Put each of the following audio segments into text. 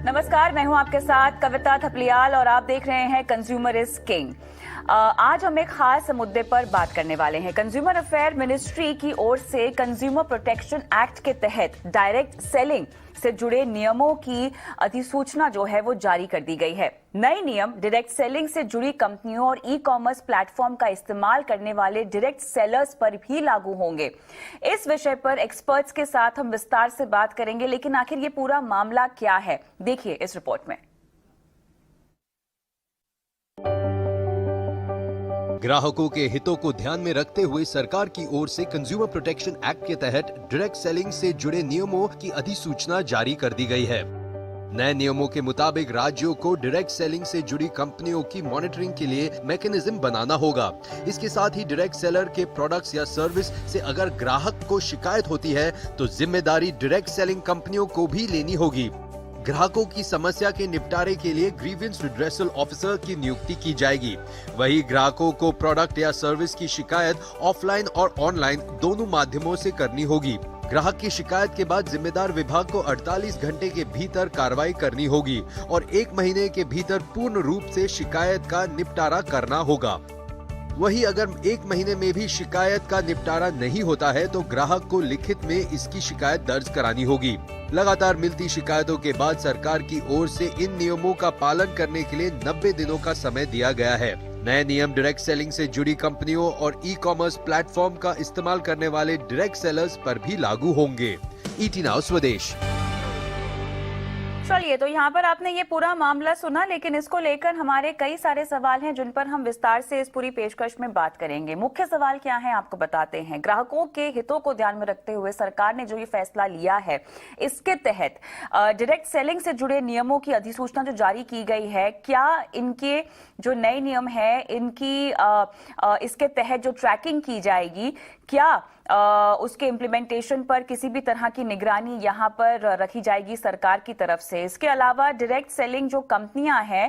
नमस्कार, मैं हूं आपके साथ कविता थपलियाल और आप देख रहे हैं कंज्यूमर इज किंग। आज हम एक खास मुद्दे पर बात करने वाले हैं। कंज्यूमर अफेयर मिनिस्ट्री की ओर से कंज्यूमर प्रोटेक्शन एक्ट के तहत डायरेक्ट सेलिंग से जुड़े नियमों की अधिसूचना जो है वो जारी कर दी गई है। नए नियम डायरेक्ट सेलिंग से जुड़ी कंपनियों और ई कॉमर्स प्लेटफॉर्म का इस्तेमाल करने वाले डायरेक्ट सेलर्स पर भी लागू होंगे। इस विषय पर एक्सपर्ट्स के साथ हम विस्तार से बात करेंगे, लेकिन आखिर ये पूरा मामला क्या है, देखिए इस रिपोर्ट में। ग्राहकों के हितों को ध्यान में रखते हुए सरकार की ओर से कंज्यूमर प्रोटेक्शन एक्ट के तहत डायरेक्ट सेलिंग से जुड़े नियमों की अधिसूचना जारी कर दी गई है। नए नियमों के मुताबिक राज्यों को डायरेक्ट सेलिंग से जुड़ी कंपनियों की मॉनिटरिंग के लिए मैकेनिज्म बनाना होगा। इसके साथ ही डायरेक्ट सेलर के प्रोडक्ट्स या सर्विस से अगर ग्राहक को शिकायत होती है तो जिम्मेदारी डायरेक्ट सेलिंग कंपनियों को भी लेनी होगी। ग्राहकों की समस्या के निपटारे के लिए ग्रीवेंस रिड्रेसल ऑफिसर की नियुक्ति की जाएगी। वही ग्राहकों को प्रोडक्ट या सर्विस की शिकायत ऑफलाइन और ऑनलाइन दोनों माध्यमों से करनी होगी। ग्राहक की शिकायत के बाद जिम्मेदार विभाग को 48 घंटे के भीतर कार्रवाई करनी होगी और 1 महीने के भीतर पूर्ण रूप से शिकायत का निपटारा करना होगा। वही अगर 1 महीने में भी शिकायत का निपटारा नहीं होता है तो ग्राहक को लिखित में इसकी शिकायत दर्ज करानी होगी। लगातार मिलती शिकायतों के बाद सरकार की ओर से इन नियमों का पालन करने के लिए 90 दिनों का समय दिया गया है। नए नियम डायरेक्ट सेलिंग से जुड़ी कंपनियों और ई कॉमर्स प्लेटफॉर्म का इस्तेमाल करने वाले डायरेक्ट सेलर्स पर भी लागू होंगे। ईटी नाउ स्वदेश। चलिए, तो यहाँ पर आपने ये पूरा मामला सुना, लेकिन इसको लेकर हमारे कई सारे सवाल हैं जिन पर हम विस्तार से इस पूरी पेशकश में बात करेंगे। मुख्य सवाल क्या है आपको बताते हैं। ग्राहकों के हितों को ध्यान में रखते हुए सरकार ने जो ये फैसला लिया है, इसके तहत डायरेक्ट सेलिंग से जुड़े नियमों की अधिसूचना जो जारी की गई है, क्या इनके जो नए नियम है इनकी इसके तहत जो ट्रैकिंग की जाएगी, क्या उसके इम्प्लीमेंटेशन पर किसी भी तरह की निगरानी यहाँ पर रखी जाएगी सरकार की तरफ से। इसके अलावा डायरेक्ट सेलिंग जो कंपनियां हैं,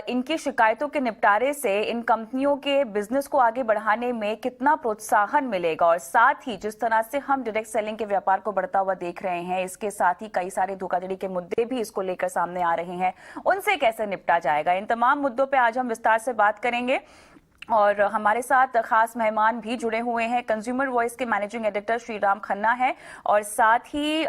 इनकी शिकायतों के निपटारे से इन कंपनियों के बिजनेस को आगे बढ़ाने में कितना प्रोत्साहन मिलेगा, और साथ ही जिस तरह से हम डायरेक्ट सेलिंग के व्यापार को बढ़ता हुआ देख रहे हैं, इसके साथ ही कई सारे धोखाधड़ी के मुद्दे भी इसको लेकर सामने आ रहे हैं, उनसे कैसे निपटा जाएगा। इन तमाम मुद्दों पर आज हम विस्तार से बात करेंगे और हमारे साथ खास मेहमान भी जुड़े हुए हैं। कंज्यूमर वॉइस के मैनेजिंग एडिटर श्रीराम खन्ना है और साथ ही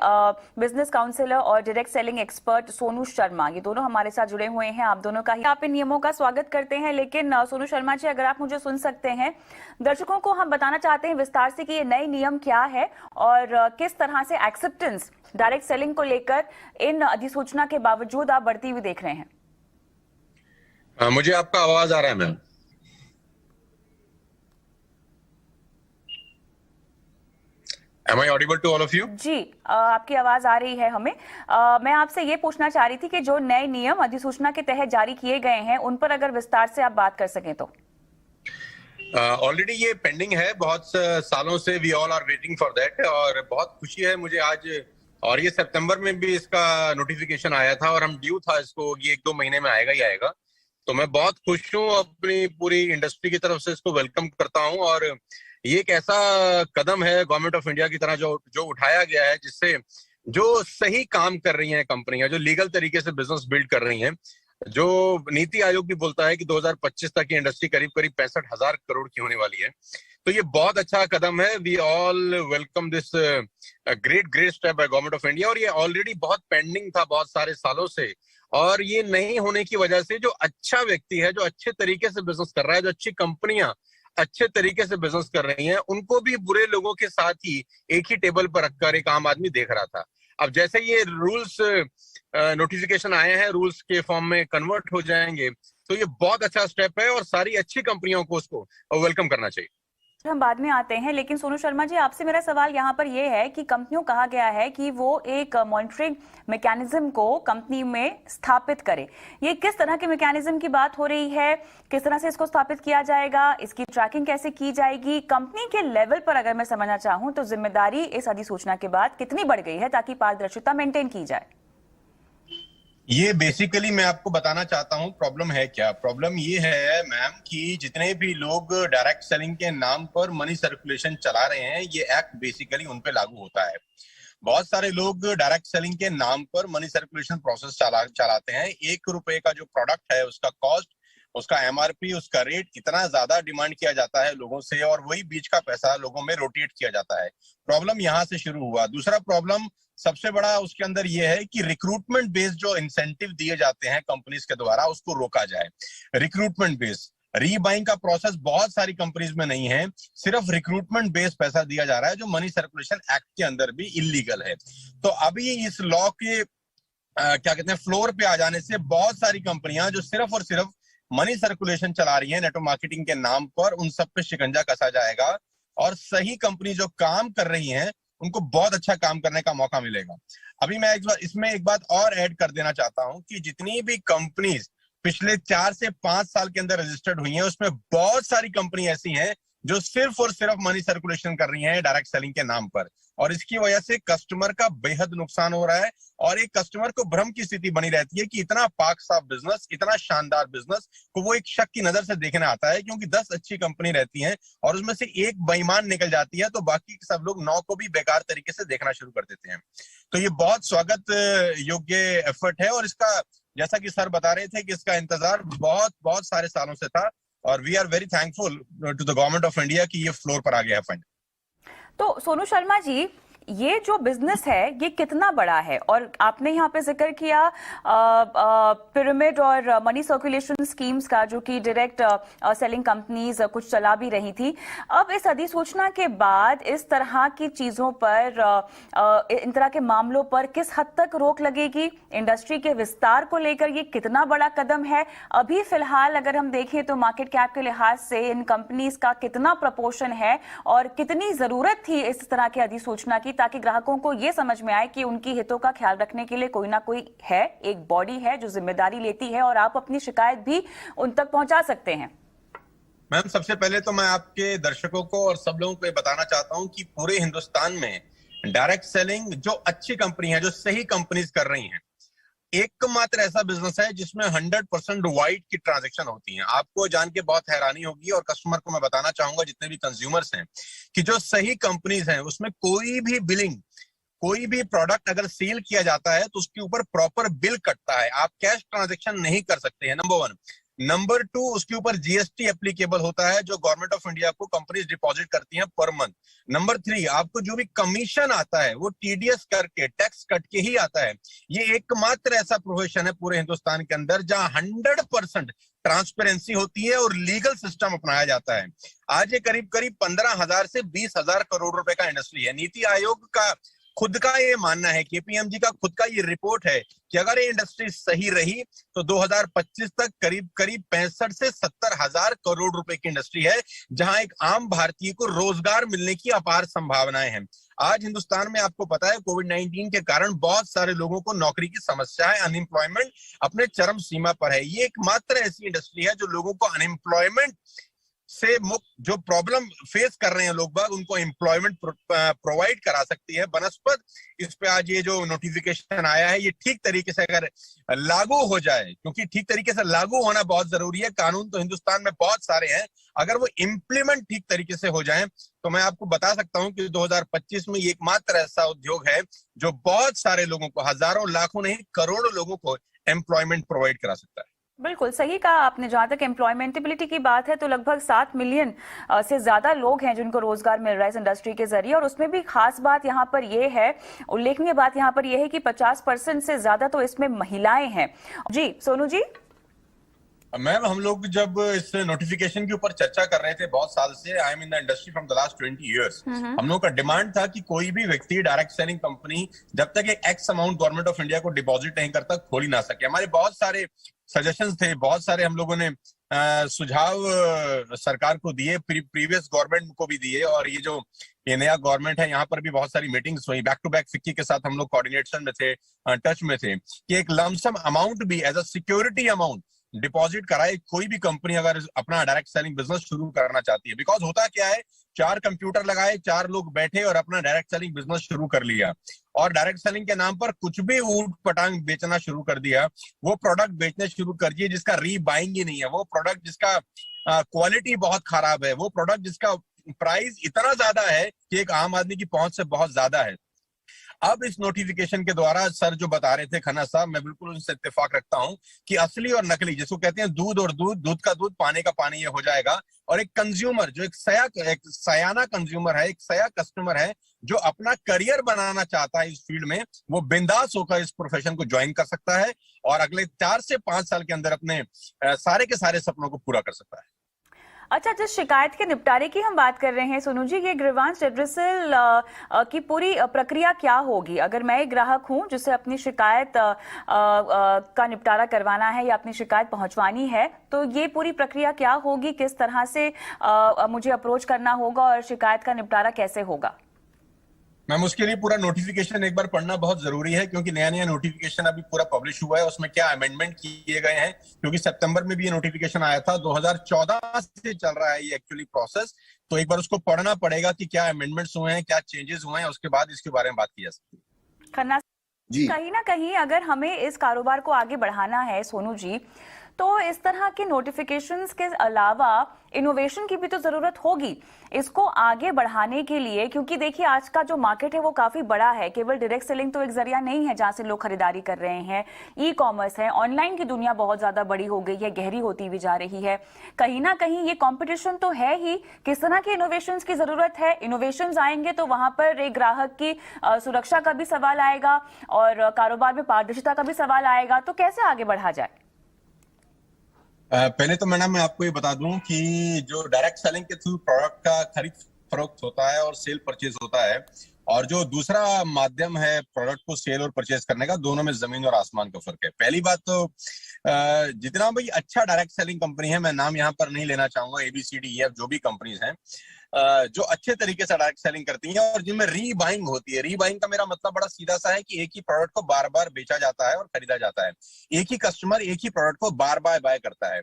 बिजनेस काउंसलर और direct selling expert Sonu Sharma, ये दोनों हमारे साथ जुड़े हुए हैं। आप दोनों का ही आप इन नियमों का स्वागत करते हैं। लेकिन सोनू शर्मा जी, अगर आप मुझे सुन सकते हैं, दर्शकों को हम बताना चाहते हैं विस्तार से कि ये नए नियम क्या है और किस तरह से एक्सेप्टेंस डायरेक्ट सेलिंग को लेकर इन अधिसूचना के बावजूद आप बढ़ती हुई देख रहे हैं। मुझे आपका आवाज आ रहा है ma'am? Am I audible to all of you? जी, आपकी आवाज आ रही है हमें। मैं आपसे ये पूछना चाह रही थी कि जो नए नियम अधिसूचना के तहत जारी किए गए हैं, उन पर अगर विस्तार से आप बात कर सकें तो। ऑलरेडी ये पेंडिंग है, बहुत सालों से we all are waiting for that, और बहुत खुशी है मुझे आज, और ये सितंबर में भी इसका नोटिफिकेशन आया था और हम ड्यू था इसको, ये 1-2 महीने में आएगा ही आएगा। तो मैं बहुत खुश हूँ, अपनी पूरी इंडस्ट्री की तरफ से इसको वेलकम करता हूँ। और ये एक ऐसा कदम है गवर्नमेंट ऑफ इंडिया की तरह जो उठाया गया है, जिससे जो सही काम कर रही हैं कंपनियां, जो लीगल तरीके से बिजनेस बिल्ड कर रही हैं, जो नीति आयोग भी बोलता है कि 2025 तक की इंडस्ट्री करीब 65,000 करोड़ की होने वाली है। तो ये बहुत अच्छा कदम है। We all welcome this great step by government of India. और ये ऑलरेडी बहुत पेंडिंग था बहुत सारे सालों से, और ये नहीं होने की वजह से जो अच्छा व्यक्ति है, जो अच्छे तरीके से बिजनेस कर रहा है, जो अच्छी कंपनियां अच्छे तरीके से बिजनेस कर रही हैं, उनको भी बुरे लोगों के साथ ही एक ही टेबल पर रखकर एक आम आदमी देख रहा था। अब जैसे ये रूल्स नोटिफिकेशन आए हैं, रूल्स के फॉर्म में कन्वर्ट हो जाएंगे, तो ये बहुत अच्छा स्टेप है और सारी अच्छी कंपनियों को उसको वेलकम करना चाहिए। हम बाद में आते हैं, लेकिन सोनू शर्मा जी, आपसे मेरा सवाल यहाँ पर यह है कि कंपनियों कहा गया है कि वो एक मॉनिटरिंग मैकेनिज्म को कंपनी में स्थापित करे। ये किस तरह के मैकेनिज्म की बात हो रही है, किस तरह से इसको स्थापित किया जाएगा, इसकी ट्रैकिंग कैसे की जाएगी? कंपनी के लेवल पर अगर मैं समझना चाहूँ तो जिम्मेदारी इस अधिसूचना के बाद कितनी बढ़ गई है ताकि पारदर्शिता मेंटेन की जाए? ये बेसिकली मैं आपको बताना चाहता हूँ प्रॉब्लम है क्या। प्रॉब्लम ये है मैम कि जितने भी लोग डायरेक्ट सेलिंग के नाम पर मनी सर्कुलेशन चला रहे हैं, ये एक्ट बेसिकली उन पे लागू होता है। बहुत सारे लोग डायरेक्ट सेलिंग के नाम पर मनी सर्कुलेशन प्रोसेस चलाते हैं। ₹1 का जो प्रोडक्ट है उसका कॉस्ट, उसका एमआरपी, उसका रेट इतना ज्यादा डिमांड किया जाता है लोगों से और वही बीच का पैसा लोगों में रोटेट किया जाता है। प्रॉब्लम यहाँ से शुरू हुआ। दूसरा प्रॉब्लम सबसे बड़ा उसके अंदर यह है कि रिक्रूटमेंट बेस्ड जो इंसेंटिव दिए जाते हैं कंपनीज के द्वारा उसको रोका जाए। रिक्रूटमेंट बेस्ड रीबाइंग का प्रोसेस बहुत सारी कंपनीज में नहीं है, सिर्फ रिक्रूटमेंट बेस्ड पैसा दिया जा रहा है जो मनी सर्कुलेशन एक्ट के अंदर भी इलीगल है। तो अभी इस लॉ के क्या कहते हैं फ्लोर पे आ जाने से बहुत सारी कंपनियां जो सिर्फ और सिर्फ मनी सर्कुलेशन चला रही है नेटवर्क मार्केटिंग के नाम पर, उन सब पे शिकंजा कसा जाएगा और सही कंपनी जो काम कर रही हैं उनको बहुत अच्छा काम करने का मौका मिलेगा। अभी मैं इसमें एक बात और ऐड कर देना चाहता हूं कि जितनी भी कंपनीज पिछले 4 से 5 साल के अंदर रजिस्टर्ड हुई हैं उसमें बहुत सारी कंपनी ऐसी हैं जो सिर्फ और सिर्फ मनी सर्कुलेशन कर रही हैं डायरेक्ट सेलिंग के नाम पर, और इसकी वजह से कस्टमर का बेहद नुकसान हो रहा है और एक कस्टमर को भ्रम की स्थिति बनी रहती है कि इतना पाक साफ बिजनेस, इतना शानदार बिजनेस को वो एक शक की नजर से देखने आता है, क्योंकि 10 अच्छी कंपनी रहती हैं और उसमें से एक बेईमान निकल जाती है तो बाकी सब लोग 9 को भी बेकार तरीके से देखना शुरू कर देते हैं। तो ये बहुत स्वागत योग्य एफर्ट है और इसका, जैसा कि सर बता रहे थे, कि इसका इंतजार बहुत बहुत सारे सालों से था और we are very thankful to the government of India कि ये फ्लोर पर आ गया है फंड। तो सोनू शर्मा जी, ये जो बिजनेस है ये कितना बड़ा है? और आपने यहाँ पे जिक्र किया पिरामिड और मनी सर्कुलेशन स्कीम्स का, जो कि डायरेक्ट सेलिंग कंपनीज कुछ चला भी रही थी। अब इस अधिसूचना के बाद इस तरह की चीजों पर, इन तरह के मामलों पर किस हद तक रोक लगेगी? इंडस्ट्री के विस्तार को लेकर ये कितना बड़ा कदम है? अभी फिलहाल अगर हम देखें तो मार्केट कैप के लिहाज से इन कंपनीज का कितना प्रपोर्शन है और कितनी जरूरत थी इस तरह की अधिसूचना की, ताकि ग्राहकों को यह समझ में आए कि उनकी हितों का ख्याल रखने के लिए कोई ना कोई है, एक बॉडी है जो जिम्मेदारी लेती है और आप अपनी शिकायत भी उन तक पहुंचा सकते हैं। मैम, सबसे पहले तो मैं आपके दर्शकों को और सब लोगों को बताना चाहता हूं कि पूरे हिंदुस्तान में डायरेक्ट सेलिंग जो अच्छी कंपनी है, जो सही कंपनीज कर रही हैं, एकमात्र ऐसा बिजनेस है जिसमें 100% वाइट की ट्रांजैक्शन होती है। आपको जान के बहुत हैरानी होगी और कस्टमर को मैं बताना चाहूंगा, जितने भी कंज्यूमर्स हैं, कि जो सही कंपनीज हैं उसमें कोई भी बिलिंग, कोई भी प्रोडक्ट अगर सेल किया जाता है तो उसके ऊपर प्रॉपर बिल कटता है। आप कैश ट्रांजैक्शन नहीं कर सकते हैं, नंबर 1। नंबर 2, उसके ऊपर जीएसटी एप्लीकेबल होता है जो गवर्नमेंट ऑफ इंडिया को कंपनीज डिपॉजिट करती हैं पर मंथ। नंबर 3, आपको जो भी कमीशन आता है वो टीडीएस करके, टैक्स कट के ही आता है। ये एकमात्र ऐसा प्रोफेशन है पूरे हिंदुस्तान के अंदर जहां 100% ट्रांसपेरेंसी होती है और लीगल सिस्टम अपनाया जाता है। आज ये करीब 15,000 से 20,000 करोड़ रुपए का इंडस्ट्री है। नीति आयोग का खुद का ये मानना है, केपीएमजी का खुद का ये रिपोर्ट है कि अगर ये इंडस्ट्री सही रही तो 2025 तक करीब 65 से 70 हजार करोड़ रुपए की इंडस्ट्री है, जहां एक आम भारतीय को रोजगार मिलने की अपार संभावनाएं हैं। आज हिंदुस्तान में आपको पता है कोविड-19 के कारण बहुत सारे लोगों को नौकरी की समस्या है, अनएम्प्लॉयमेंट अपने चरम सीमा पर है। ये एकमात्र ऐसी इंडस्ट्री है जो लोगों को अनएम्प्लॉयमेंट से मुक्त, जो प्रॉब्लम फेस कर रहे हैं लोग बाग, उनको एम्प्लॉयमेंट प्रोवाइड करा सकती है बनस्पत। इस पे आज ये जो नोटिफिकेशन आया है, ये ठीक तरीके से अगर लागू हो जाए, क्योंकि ठीक तरीके से लागू होना बहुत जरूरी है। कानून तो हिंदुस्तान में बहुत सारे हैं, अगर वो इम्प्लीमेंट ठीक तरीके से हो जाए तो मैं आपको बता सकता हूं कि 2025 में ये एकमात्र ऐसा उद्योग है जो बहुत सारे लोगों को, हजारों लाखों नहीं करोड़ों लोगों को एम्प्लॉयमेंट प्रोवाइड करा सकता है। बिल्कुल सही कहा आपने। जहां तक एम्प्लॉयमेंटेबिलिटी की बात है तो लगभग 7 मिलियन से ज्यादा लोग हैं जिनको रोजगार मिल रहा है इस इंडस्ट्री के जरिए, और उसमें भी खास बात यहाँ पर यह है, उल्लेखनीय बात यहाँ पर यह है कि 50% से ज्यादा तो इसमें महिलाएं हैं। जी सोनू जी। मैम, हम लोग जब इस नोटिफिकेशन के ऊपर चर्चा कर रहे थे बहुत साल से, I am in the industry from the last 20 years, हम लोग का डिमांड था कि कोई भी व्यक्ति डायरेक्ट सेलिंग कंपनी जब तक एक x amount government of India को डिपॉजिट नहीं करता खोल ही ना सके। हमारे बहुत सारे सजेशंस थे, बहुत सारे हम लोगों ने सुझाव सरकार को दिए, प्रीवियस गवर्नमेंट को भी दिए, और ये जो ये नया गवर्नमेंट है यहाँ पर भी बहुत सारी मीटिंग्स हुई। बैक टू बैक फिक्की के साथ हम लोग कोऑर्डिनेशन में थे, टच में थे, कि एक लमसम अमाउंट भी as a security amount deposit कराए कोई भी कंपनी अगर अपना डायरेक्ट सेलिंग बिजनेस शुरू करना चाहती है। बिकॉज होता क्या है, 4 कंप्यूटर लगाए, 4 लोग बैठे और अपना डायरेक्ट सेलिंग बिजनेस शुरू कर लिया, और डायरेक्ट सेलिंग के नाम पर कुछ भी ऊट पटांग बेचना शुरू कर दिया। वो प्रोडक्ट बेचने शुरू कर दिए जिसका रीबाइंग ही नहीं है, वो प्रोडक्ट जिसका क्वालिटी बहुत खराब है, वो प्रोडक्ट जिसका प्राइस इतना ज्यादा है कि एक आम आदमी की पहुंच से बहुत ज्यादा है। अब इस नोटिफिकेशन के द्वारा सर जो बता रहे थे खन्ना साहब, मैं बिल्कुल उनसे इत्तेफाक रखता हूं कि असली और नकली, जिसको कहते हैं दूध और दूध, दूध का दूध, पानी का पानी, ये हो जाएगा। और एक कंज्यूमर जो एक सयाना कंज्यूमर है, एक सया कस्टमर है, जो अपना करियर बनाना चाहता है इस फील्ड में, वो बिंदास होकर इस प्रोफेशन को ज्वाइन कर सकता है और अगले 4 से 5 साल के अंदर अपने सारे के सारे सपनों को पूरा कर सकता है। अच्छा, जिस शिकायत के निपटारे की हम बात कर रहे हैं सोनू जी, ये ग्रीवांस रेड्रेसल की पूरी प्रक्रिया क्या होगी? अगर मैं एक ग्राहक हूं जिसे अपनी शिकायत का निपटारा करवाना है या अपनी शिकायत पहुंचवानी है, तो ये पूरी प्रक्रिया क्या होगी? किस तरह से मुझे अप्रोच करना होगा और शिकायत का निपटारा कैसे होगा? मैम, उसके लिए पूरा नोटिफिकेशन एक बार पढ़ना बहुत जरूरी है, क्योंकि नया नया नोटिफिकेशन अभी पूरा पब्लिश हुआ है। उसमें क्या अमेंडमेंट किए गए हैं, क्योंकि सितंबर में भी ये नोटिफिकेशन आया था, 2014 से चल रहा है ये एक्चुअली प्रोसेस। तो एक बार उसको पढ़ना पड़ेगा कि क्या अमेंडमेंट्स हुए हैं, क्या चेंजेस हुए हैं, उसके बाद इसके बारे में बात की जा सकती है। खन्ना जी, कहीं ना कहीं अगर हमें इस कारोबार को आगे बढ़ाना है सोनू जी, तो इस तरह के नोटिफिकेशंस के अलावा इनोवेशन की भी तो जरूरत होगी इसको आगे बढ़ाने के लिए, क्योंकि देखिए आज का जो मार्केट है वो काफी बड़ा है। केवल डायरेक्ट सेलिंग तो एक जरिया नहीं है जहां से लोग खरीदारी कर रहे हैं, ई कॉमर्स है, ऑनलाइन की दुनिया बहुत ज्यादा बड़ी हो गई है, गहरी होती भी जा रही है। कहीं ना कहीं ये कंपटीशन तो है ही, किस तरह के इनोवेशंस की जरूरत है? इनोवेशंस आएंगे तो वहां पर एक ग्राहक की सुरक्षा का भी सवाल आएगा और कारोबार में पारदर्शिता का भी सवाल आएगा। तो कैसे आगे बढ़ा जाए? पहले तो मैडम मैं आपको ये बता दूं कि जो डायरेक्ट सेलिंग के थ्रू प्रोडक्ट का खरीद फरोख्त होता है और सेल परचेज होता है, और जो दूसरा माध्यम है प्रोडक्ट को सेल और परचेज करने का, दोनों में जमीन और आसमान का फर्क है। पहली बात तो जितना भाई अच्छा डायरेक्ट सेलिंग कंपनी है, मैं नाम यहाँ पर नहीं लेना चाहूंगा, ABCDEF जो भी कंपनीज हैं, जो अच्छे तरीके से डायरेक्ट सेलिंग करती हैं और जिनमें रीबाइंग होती है। रीबाइंग का मेरा मतलब बड़ा सीधा सा है कि एक ही प्रोडक्ट को बार बार बेचा जाता है और खरीदा जाता है, एक ही कस्टमर एक ही प्रोडक्ट को बार बार बाय करता है।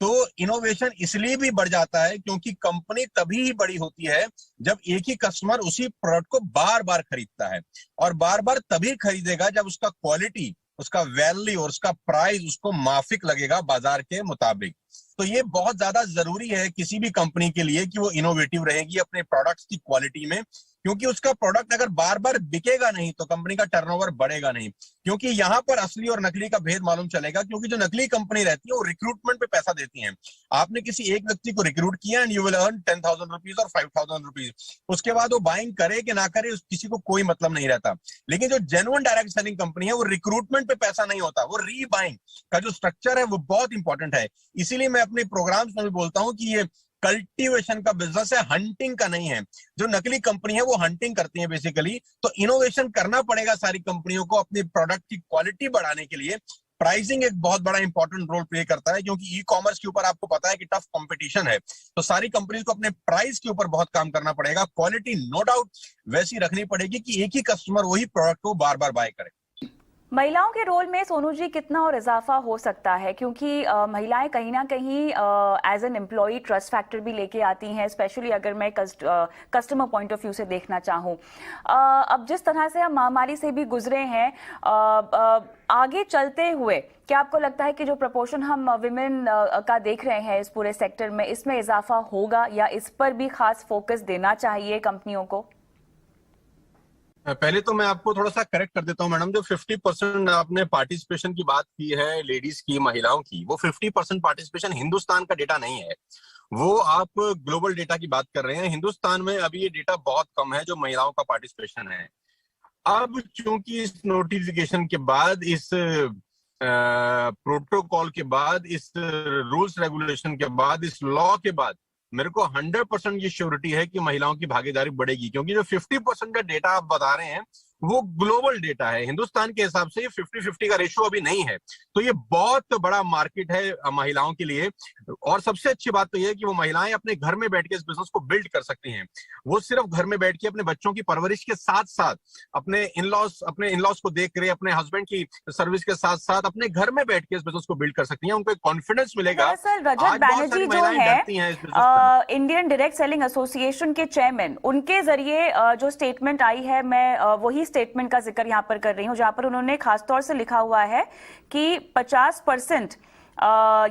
तो इनोवेशन इसलिए भी बढ़ जाता है क्योंकि कंपनी तभी ही बड़ी होती है जब एक ही कस्टमर उसी प्रोडक्ट को बार बार खरीदता है, और बार बार तभी खरीदेगा जब उसका क्वालिटी, उसका वैल्यू और उसका प्राइस उसको माफिक लगेगा बाजार के मुताबिक। तो ये बहुत ज्यादा जरूरी है किसी भी कंपनी के लिए कि वो इनोवेटिव रहेगी अपने प्रोडक्ट्स की क्वालिटी में, क्योंकि उसका प्रोडक्ट अगर बार बार बिकेगा नहीं तो कंपनी का टर्नओवर बढ़ेगा नहीं। क्योंकि यहाँ पर असली और नकली का भेद मालूम चलेगा, क्योंकि जो नकली कंपनी रहती है वो रिक्रूटमेंट पे पैसा देती है। आपने किसी एक व्यक्ति को रिक्रूट किया and you will earn 10,000 rupees और 5,000 रुपीज, उसके बाद वो बाइंग करे कि ना करे किसी को कोई मतलब नहीं रहता। लेकिन जो जेन्युइन डायरेक्ट सेलिंग कंपनी है वो रिक्रूटमेंट पे पैसा नहीं होता, वो रीबाइंग का जो स्ट्रक्चर है वो बहुत इंपॉर्टेंट है। इसीलिए मैं अपने प्रोग्राम्स में भी बोलता हूँ कि ये कल्टीवेशन का बिजनेस है, हंटिंग का नहीं है। जो नकली कंपनी है वो हंटिंग करती है बेसिकली। तो इनोवेशन करना पड़ेगा सारी कंपनियों को अपनी प्रोडक्ट की क्वालिटी बढ़ाने के लिए। प्राइसिंग एक बहुत बड़ा इंपॉर्टेंट रोल प्ले करता है, क्योंकि ई कॉमर्स के ऊपर आपको पता है कि टफ कंपटीशन है। तो सारी कंपनीज को अपने प्राइस के ऊपर बहुत काम करना पड़ेगा। क्वालिटी नो डाउट वैसी रखनी पड़ेगी कि एक ही कस्टमर वही प्रोडक्ट को बार बार बाय करे। महिलाओं के रोल में सोनू जी कितना और इजाफा हो सकता है? क्योंकि महिलाएं कहीं ना कहीं as an employ trust factor भी लेके आती हैं, स्पेशली अगर मैं कस्टमर पॉइंट ऑफ व्यू से देखना चाहूँ। अब जिस तरह से हम महामारी से भी गुजरे हैं, आगे चलते हुए क्या आपको लगता है कि जो प्रपोर्शन हम विमेन का देख रहे हैं इस पूरे सेक्टर में, इसमें इजाफा होगा या इस पर भी खास फोकस देना चाहिए कंपनियों को? पहले तो मैं आपको थोड़ा सा करेक्ट कर देता हूँ मैडम, जो 50% आपने पार्टिसिपेशन की बात की है लेडीज की, महिलाओं की, वो 50% पार्टिसिपेशन हिंदुस्तान का डेटा नहीं है, वो आप ग्लोबल डेटा की बात कर रहे हैं। हिंदुस्तान में अभी ये डेटा बहुत कम है जो महिलाओं का पार्टिसिपेशन है। अब चूंकि इस नोटिफिकेशन के बाद, इस प्रोटोकॉल के बाद, इस रूल्स रेगुलेशन के बाद, इस लॉ के बाद मेरे को 100% ये श्योरिटी है कि महिलाओं की भागीदारी बढ़ेगी, क्योंकि जो 50% का डेटा आप बता रहे हैं वो ग्लोबल डेटा है। हिंदुस्तान के हिसाब से ये 50-50 का रेशियो अभी नहीं है। तो ये बहुत बड़ा मार्केट है महिलाओं के लिए। और सबसे अच्छी बात तो ये है कि वो महिलाएं अपने घर में बैठ के इस बिजनेस को बिल्ड कर सकती हैं। वो सिर्फ घर में बैठ के अपने बच्चों की परवरिश के साथ साथ अपने इन-लॉज को देख रहे, अपने हस्बैंड की सर्विस के साथ साथ अपने घर में बैठ के इस बिजनेस को बिल्ड कर सकती हैं। उनको एक कॉन्फिडेंस मिलेगा। दरअसल रजत बैनर्जी जो है इंडियन डायरेक्ट सेलिंग एसोसिएशन के चेयरमैन, उनके जरिए जो स्टेटमेंट आई है, मैं वही स्टेटमेंट का जिक्र यहाँ पर कर रही हूँ, जहां पर उन्होंने खासतौर से लिखा हुआ है कि 50%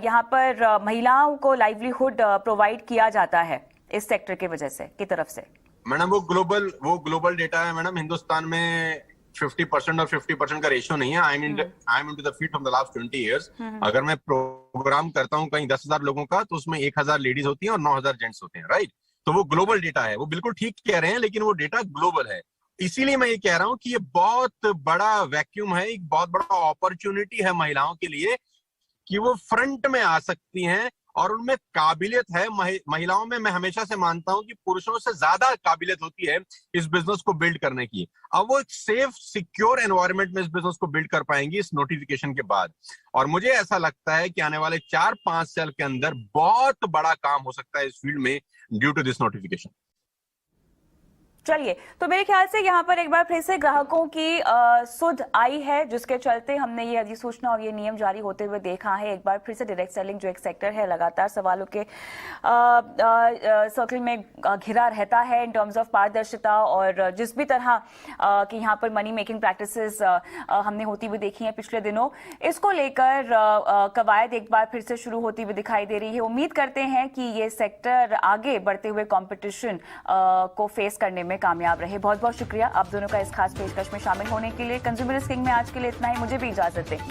यहाँ पर महिलाओं को लाइवलीहुड प्रोवाइड किया जाता है इस सेक्टर की वजह से, की तरफ से। मैडम वो ग्लोबल डेटा है मैडम। हिंदुस्तान में 50% और 50% का रेशियो नहीं है। I am into the field from the last 20 years. अगर मैं प्रोग्राम करता हूँ कहीं 10,000 लोगों का, तो उसमें 1,000 लेडीज होती हैं और 9,000 जेंट्स होते हैं, राइट? तो वो ग्लोबल डेटा है, वो बिल्कुल ठीक कह रहे हैं, लेकिन वो डेटा ग्लोबल है। इसीलिए मैं ये कह रहा हूँ कि ये बहुत बड़ा वैक्यूम है, एक बहुत बड़ा अपॉर्चुनिटी है महिलाओं के लिए कि वो फ्रंट में आ सकती हैं और उनमें काबिलियत है। महिलाओं में मैं हमेशा से मानता हूं कि पुरुषों से ज्यादा काबिलियत होती है इस बिजनेस को बिल्ड करने की। अब वो एक सेफ सिक्योर एनवायरनमेंट में इस बिजनेस को बिल्ड कर पाएंगी इस नोटिफिकेशन के बाद। और मुझे ऐसा लगता है कि आने वाले 4-5 साल के अंदर बहुत बड़ा काम हो सकता है इस फील्ड में ड्यू टू दिस नोटिफिकेशन। चलिए, तो मेरे ख्याल से यहाँ पर एक बार फिर से ग्राहकों की सुध आई है, जिसके चलते हमने ये अधिसूचना और ये नियम जारी होते हुए देखा है। एक बार फिर से डायरेक्ट सेलिंग जो एक सेक्टर है, लगातार सवालों के सर्कल में घिरा रहता है इन टर्म्स ऑफ पारदर्शिता, और जिस भी तरह कि यहाँ पर मनी मेकिंग प्रैक्टिसेस हमने होती हुई देखी हैं पिछले दिनों, इसको लेकर कवायद एक बार फिर से शुरू होती हुई दिखाई दे रही है। उम्मीद करते हैं कि ये सेक्टर आगे बढ़ते हुए कॉम्पिटिशन को फेस करने में कामयाब रहे। बहुत बहुत शुक्रिया आप दोनों का इस खास पेशकश में शामिल होने के लिए। कंज्यूमर किंग में आज के लिए इतना ही। मुझे भी इजाजत दें।